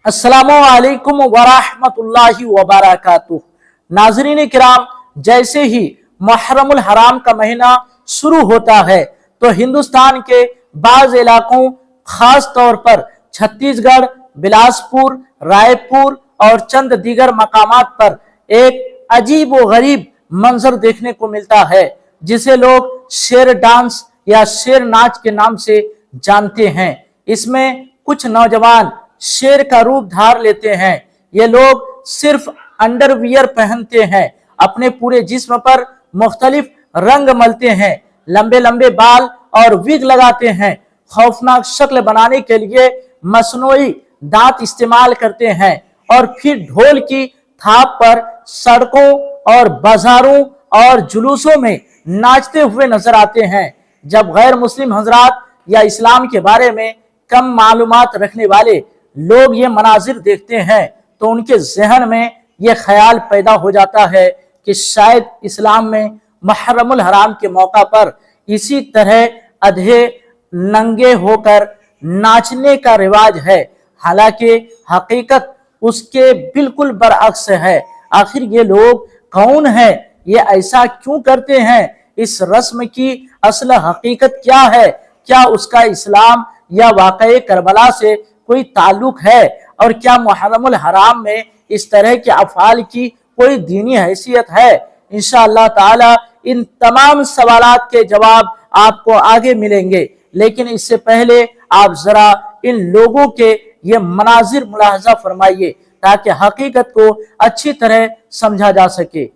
अस्सलामुअलैकुम वरहमतुल्लाहि वबरकातुह। नाज़रीन किराम, जैसे ही मुहर्रमुल हराम का महीना शुरू होता है तो हिंदुस्तान के बाज़ इलाकों, खास तौर पर छत्तीसगढ़, बिलासपुर, रायपुर और चंद दीगर मकामात पर एक अजीब व गरीब मंजर देखने को मिलता है, जिसे लोग शेर डांस या शेर नाच के नाम से जानते हैं। इसमें कुछ नौजवान शेर का रूप धार लेते हैं। ये लोग सिर्फ अंडरवियर पहनते हैं, अपने पूरे जिस्म पर मुख्तलिफ रंग मलते हैं, लंबे लंबे बाल और विग लगाते हैं, खौफनाक शक्ल बनाने के लिए मसनूई दांत इस्तेमाल करते हैं और फिर ढोल की थाप पर सड़कों और बाजारों और जुलूसों में नाचते हुए नजर आते हैं। जब गैर मुस्लिम हजरात या इस्लाम के बारे में कम मालूमात रखने वाले लोग ये मनाजिर देखते हैं तो उनके जहन में ये ख्याल पैदा हो जाता है कि शायद इस्लाम में मुहर्रमुल हराम के मौका पर इसी तरह अधे नंगे होकर नाचने का रिवाज है। हालांकि हकीकत उसके बिल्कुल बरअक्स है। आखिर ये लोग कौन है, ये ऐसा क्यों करते हैं, इस रस्म की असल हकीकत क्या है, क्या उसका इस्लाम या वाक़ई करबला से कोई ताल्लुक है, और क्या मुहर्रमुल हराम में इस तरह के अफ़आल की कोई दीनी हैसियत है। इंशाअल्लाह ताला इन तमाम सवालात के जवाब आपको आगे मिलेंगे, लेकिन इससे पहले आप जरा इन लोगों के ये मनाजिर मुलाहजा फरमाइए ताकि हकीकत को अच्छी तरह समझा जा सके।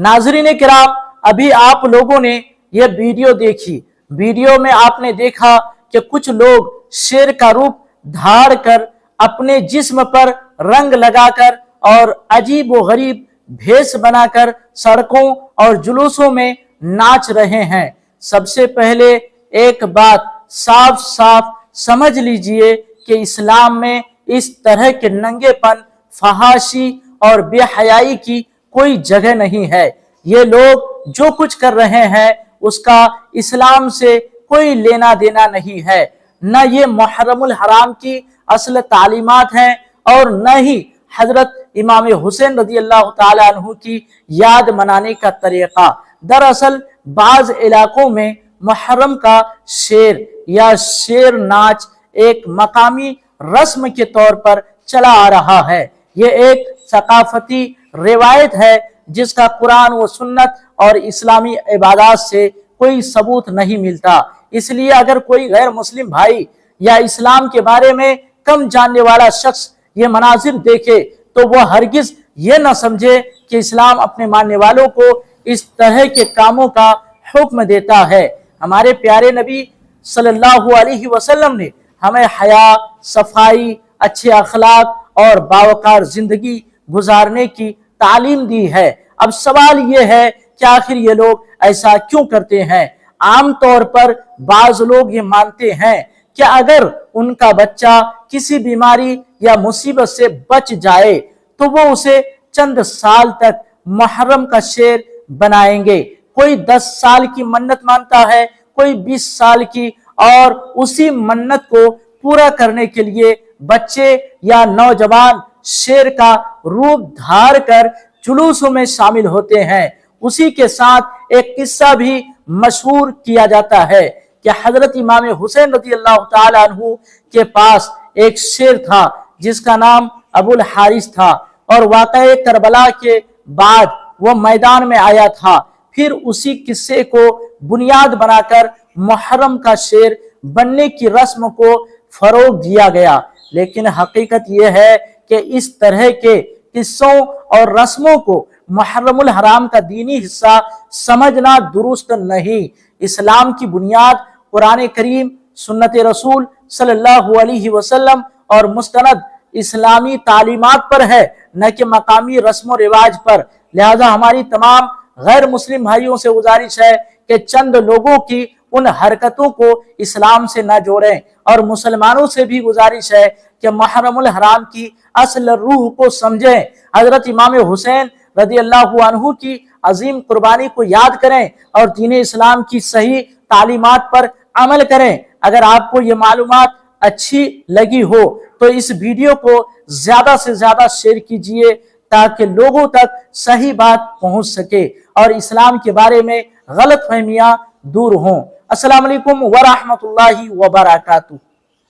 नाज़रीन किराम, अभी आप लोगों ने यह वीडियो देखी। वीडियो में आपने देखा कि कुछ लोग शेर का रूप धार कर, अपने जिस्म पर रंग लगाकर और अजीब व गरीब भेष बनाकर सड़कों और जुलूसों में नाच रहे हैं। सबसे पहले एक बात साफ साफ समझ लीजिए कि इस्लाम में इस तरह के नंगेपन, फहाशी और बेहयाई की कोई जगह नहीं है। ये लोग जो कुछ कर रहे हैं उसका इस्लाम से कोई लेना देना नहीं है। न ये मुहर्रमुल हराम की असल तालीमात हैं और न ही हजरत इमाम हुसैन रज़ी अल्लाह ताला अन्हु की याद मनाने का तरीका। दरअसल बाज इलाकों में मुहर्रम का शेर या शेर नाच एक मकामी रस्म के तौर पर चला आ रहा है। ये एक सकाफती रिवायत है जिसका कुरान व सुन्नत और इस्लामी इबादत से कोई सबूत नहीं मिलता। इसलिए अगर कोई गैर मुस्लिम भाई या इस्लाम के बारे में कम जानने वाला शख्स ये मनाजिर देखे तो वह हरगिज ये न समझे कि इस्लाम अपने मानने वालों को इस तरह के कामों का हुक्म देता है। हमारे प्यारे नबी सल्लल्लाहु अलैहि वसल्लम ने हमें हया, सफाई, अच्छे अखलाक और बावकार जिंदगी गुजारने की तालीम दी है। अब सवाल ये है कि आखिर ये लोग ऐसा क्यों करते हैं। आम तौर पर बाज लोग ये मानते हैं कि अगर उनका बच्चा किसी बीमारी या मुसीबत से बच जाए तो वो उसे चंद साल तक मुहर्रम का शेर बनाएंगे। कोई 10 साल की मन्नत मानता है, कोई 20 साल की, और उसी मन्नत को पूरा करने के लिए बच्चे या नौजवान शेर का रूप धार कर जुलूसों में शामिल होते हैं। उसी के साथ एक किस्सा भी मशहूर किया जाता है कि हजरत इमाम हुसैन रज़ी अल्लाह ताला अन्हु के पास एक शेर था जिसका नाम अबुल हारिस था, और वाक़या करबला के बाद वो मैदान में आया था। फिर उसी किस्से को बुनियाद बनाकर मुहर्रम का शेर बनने की रस्म को फरोग दिया गया। लेकिन हकीकत यह है कि इस तरह के किस्सों और रस्मों को मुहर्रमुल हराम का दीनी हिस्सा समझना दुरुस्त नहीं। इस्लाम की बुनियाद कुरान करीम, सुन्नत रसूल सल्लल्लाहु अलैहि वसल्लम और मुस्तनद इस्लामी तालीमात पर है, न कि मकामी रस्म रिवाज पर। लिहाजा हमारी तमाम गैर मुस्लिम भाइयों से गुजारिश है कि चंद लोगों की उन हरकतों को इस्लाम से न जोड़ें, और मुसलमानों से भी गुजारिश है कि मुहर्रमुल हराम की असल रूह को समझें। हजरत इमाम हुसैन रज़ी अल्लाहु अन्हु की अजीम कुर्बानी को याद करें और दीन इस्लाम की सही तालीमात पर अमल करें। अगर आपको ये मालूमात अच्छी लगी हो तो इस वीडियो को ज्यादा से ज्यादा शेयर कीजिए ताकि लोगों तक सही बात पहुंच सके और इस्लाम के बारे में गलत फहमियां दूर हों। अस्सलाम वालेकुम व रहमतुल्लाहि व बरकातुहू।